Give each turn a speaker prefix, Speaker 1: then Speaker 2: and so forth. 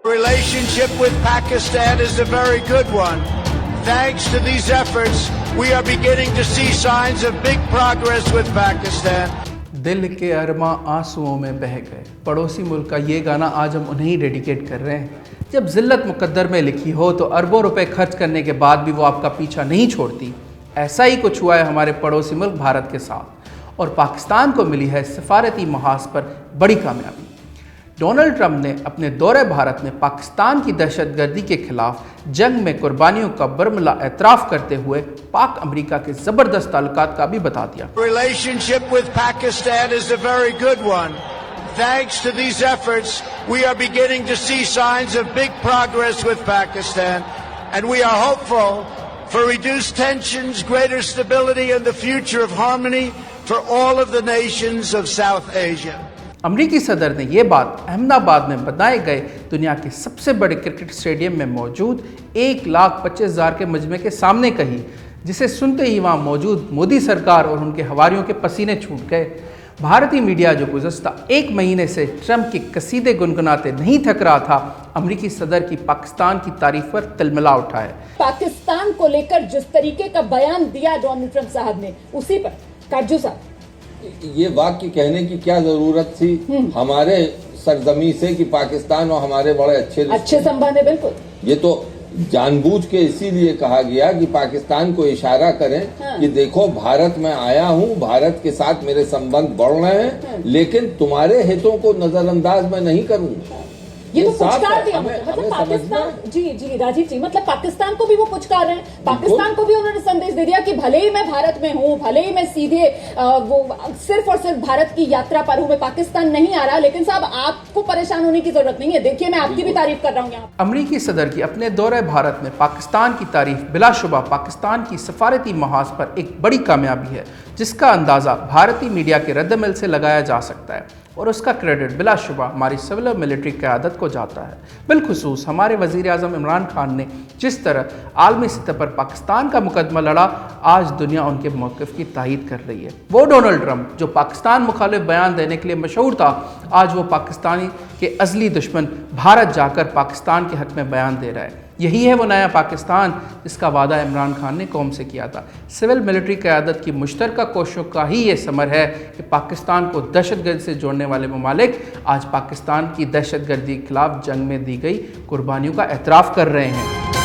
Speaker 1: Relationship with Pakistan is a very good one. Thanks to these efforts, we are beginning to see signs of big progress with Pakistan.
Speaker 2: दिल के अरमा आंसुओं में बह गए, पड़ोसी मुल्क का ये गाना आज हम उन्हें ही डेडिकेट कर रहे हैं। जब जिल्लत मुकद्दर में लिखी हो तो अरबों रुपए खर्च करने के बाद भी वो आपका पीछा नहीं छोड़ती। ऐसा ही कुछ हुआ है हमारे पड़ोसी मुल्क भारत के साथ, और पाकिस्तान को मिली है सफारती महाज पर बड़ी कामयाबी। डोनाल्ड ट्रंप ने अपने दौरे भारत में पाकिस्तान की दहशतगर्दी के खिलाफ जंग में कुर्बानियों का बरमला एतराफ़ करते हुए पाक अमेरिका के ज़बरदस्त ताल्लुकात का भी बता दिया।
Speaker 1: Relationship with Pakistan is a very good one. Thanks to these efforts, we are beginning to see signs of big progress with Pakistan, and we are hopeful for reduced tensions, greater stability, and the future of harmony for all of the nations of South Asia.
Speaker 2: अमरीकी सदर ने ये बात अहमदाबाद में बनाए गए दुनिया के सबसे बड़े क्रिकेट स्टेडियम में मौजूद 1,25,000 के मजमे के सामने कही, जिसे सुनते ही वहाँ मौजूद मोदी सरकार और उनके हवारियों के पसीने छूट गए। भारतीय मीडिया जो गुज़श्ता एक महीने से ट्रंप के कसीदे गुनगुनाते नहीं थक रहा था, अमरीकी सदर की पाकिस्तान की तारीफ पर तिलमिला उठा है।
Speaker 3: पाकिस्तान को लेकर जिस तरीके का बयान दिया डोनाल्ड ट्रंप साहब ने, उसी पर काजू साहब,
Speaker 4: ये वाक्य कहने की क्या जरूरत थी हमारे सरजमी से कि पाकिस्तान और हमारे बड़े अच्छे
Speaker 3: संबंध है। बिल्कुल,
Speaker 4: ये तो जानबूझ के इसीलिए कहा गया कि पाकिस्तान को इशारा करें कि देखो भारत में आया हूँ, भारत के साथ मेरे संबंध बढ़ रहे हैं, लेकिन तुम्हारे हितों को नजरअंदाज मैं नहीं करूंगा।
Speaker 3: ये तो पुचकार दिया, मतलब पाकिस्तान, जी राजीव जी, मतलब पाकिस्तान को भी वो पुचकार रहे हैं, पाकिस्तान को भी उन्होंने संदेश दे दिया कि भले ही मैं भारत में हूँ, भले ही मैं सीधे वो सिर्फ और सिर्फ भारत की यात्रा पर हूँ, मैं पाकिस्तान नहीं आ रहा, लेकिन साहब आपको परेशान होने की जरूरत नहीं है। देखिए, मैं आपकी भी तारीफ कर रहा हूँ यहाँ।
Speaker 2: अमरीकी सदर की अपने दौरे भारत में पाकिस्तान की तारीफ बिलाशुबा पाकिस्तान की सफारती महाज पर एक बड़ी कामयाबी है, जिसका अंदाज़ा भारतीय मीडिया के रद्दमल से लगाया जा सकता है, और उसका क्रेडिट बिलाशुबा हमारी सिविल और मिलिट्री क़यादत को जाता है। बिलखुसूस हमारे वज़ीर आज़म इमरान खान ने जिस तरह आलमी सतह पर पाकिस्तान का मुकदमा लड़ा, आज दुनिया उनके मौक़िफ़ की तायीद कर रही है। वो डोनाल्ड ट्रंप जो पाकिस्तान मुखालिफ बयान देने के लिए मशहूर था, आज वो पाकिस्तानी के अज़ली दुश्मन भारत जाकर पाकिस्तान के हक़ में बयान दे रहा है। यही है वो नया पाकिस्तान जिसका वादा इमरान खान ने कौम से किया था। सिविल मिलिट्री क़यादत की मुश्तरका कोशिशों का ही ये समर है कि पाकिस्तान को दहशतगर्दी से जोड़ने वाले ममालिक आज पाकिस्तान की दहशतगर्दी के खिलाफ जंग में दी गई कुर्बानियों का एतराफ़ कर रहे हैं।